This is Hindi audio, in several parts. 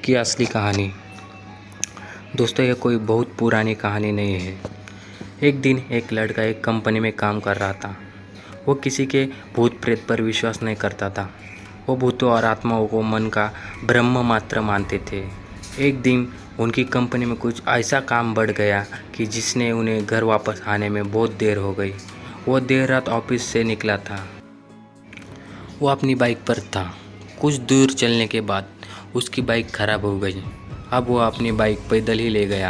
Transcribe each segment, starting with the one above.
की असली कहानी। दोस्तों, ये कोई बहुत पुरानी कहानी नहीं है। एक दिन एक लड़का एक कंपनी में काम कर रहा था। वो किसी के भूत प्रेत पर विश्वास नहीं करता था। वो भूतों और आत्माओं को मन का ब्रह्म मात्र मानते थे। एक दिन उनकी कंपनी में कुछ ऐसा काम बढ़ गया कि जिसने उन्हें घर वापस आने में बहुत देर हो गई। वो देर रात ऑफिस से निकला था। वो अपनी बाइक पर था। कुछ दूर चलने के बाद उसकी बाइक खराब हो गई। अब वो अपनी बाइक पैदल ही ले गया।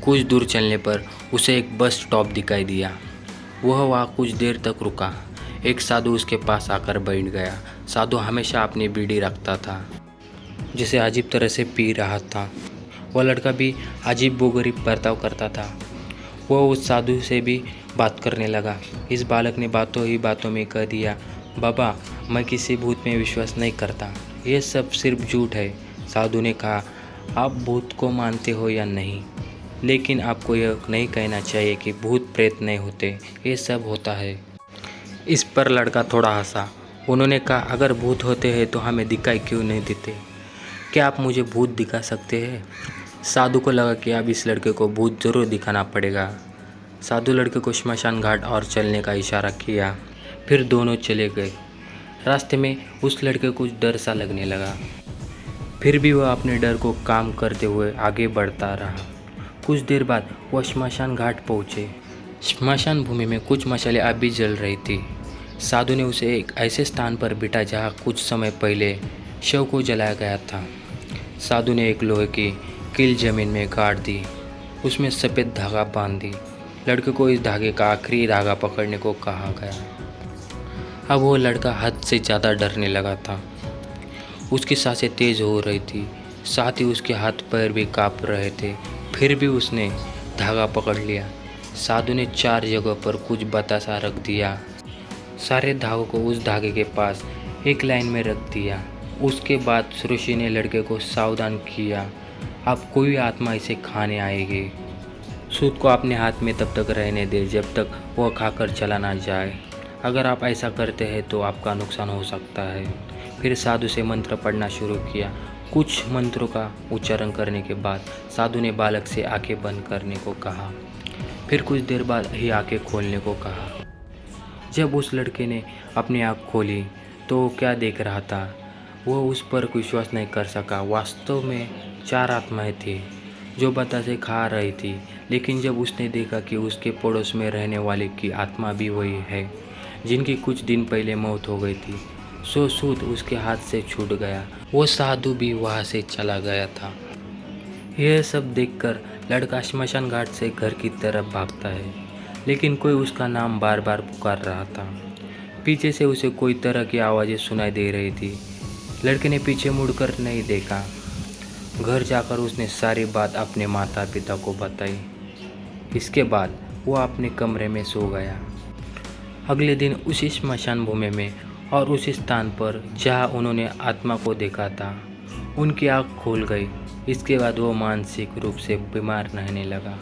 कुछ दूर चलने पर उसे एक बस स्टॉप दिखाई दिया। वह वहाँ कुछ देर तक रुका। एक साधु उसके पास आकर बैठ गया। साधु हमेशा अपनी बीड़ी रखता था, जिसे अजीब तरह से पी रहा था। वह लड़का भी अजीब बोगरीब बर्ताव करता था। वह उस साधु से भी बात करने लगा। इस बालक ने बातों ही बातों में कह दिया, बाबा, मैं किसी भूत में विश्वास नहीं करता, ये सब सिर्फ झूठ है। साधु ने कहा, आप भूत को मानते हो या नहीं, लेकिन आपको यह नहीं कहना चाहिए कि भूत प्रेत नहीं होते, ये सब होता है। इस पर लड़का थोड़ा हंसा। उन्होंने कहा, अगर भूत होते हैं तो हमें दिखाई क्यों नहीं देते? क्या आप मुझे भूत दिखा सकते हैं? साधु को लगा कि अब इस लड़के को भूत जरूर दिखाना पड़ेगा। साधु लड़के को श्मशान घाट और चलने का इशारा किया। फिर दोनों चले गए। रास्ते में उस लड़के को डर सा लगने लगा। फिर भी वह अपने डर को काम करते हुए आगे बढ़ता रहा। कुछ देर बाद वह श्मशान घाट पहुँचे। श्मशान भूमि में कुछ मशालें अभी जल रही थी। साधु ने उसे एक ऐसे स्थान पर बिठा जहाँ कुछ समय पहले शव को जलाया गया था। साधु ने एक लोहे की कील जमीन में गाड़ दी। उसमें सफ़ेद धागा बांध दी। लड़के को इस धागे का आखिरी धागा पकड़ने को कहा गया। अब वो लड़का हद से ज़्यादा डरने लगा था। उसकी सांसें तेज़ हो रही थी, साथ ही उसके हाथ पैर भी काँप रहे थे। फिर भी उसने धागा पकड़ लिया। साधु ने 4 जगह पर कुछ बतासा रख दिया। सारे धागों को उस धागे के पास एक लाइन में रख दिया। उसके बाद ऋषि ने लड़के को सावधान किया, अब कोई आत्मा इसे खाने आएगी। सूद को अपने हाथ में तब तक रहने दे जब तक वह खाकर चला ना जाए। अगर आप ऐसा करते हैं तो आपका नुकसान हो सकता है। फिर साधु से मंत्र पढ़ना शुरू किया। कुछ मंत्रों का उच्चारण करने के बाद साधु ने बालक से आंखें बंद करने को कहा। फिर कुछ देर बाद ही आंखें खोलने को कहा। जब उस लड़के ने अपनी आँख खोली तो वो क्या देख रहा था, वह उस पर विश्वास नहीं कर सका। वास्तव में 4 आत्माएं थी जो बतासे खा रही थी। लेकिन जब उसने देखा कि उसके पड़ोस में रहने वाले की आत्मा भी वही है जिनकी कुछ दिन पहले मौत हो गई थी, सो सूद उसके हाथ से छूट गया। वो साधु भी वहाँ से चला गया था। यह सब देखकर लड़का श्मशान घाट से घर की तरफ भागता है, लेकिन कोई उसका नाम बार बार पुकार रहा था। पीछे से उसे कोई तरह की आवाज़ें सुनाई दे रही थी। लड़के ने पीछे मुड़कर नहीं देखा। घर जाकर उसने सारी बात अपने माता पिता को बताई। इसके बाद वो अपने कमरे में सो गया। अगले दिन उसी श्मशान भूमि में और उसी स्थान पर जहाँ उन्होंने आत्मा को देखा था, उनकी आँख खुल गई। इसके बाद वो मानसिक रूप से बीमार रहने लगा।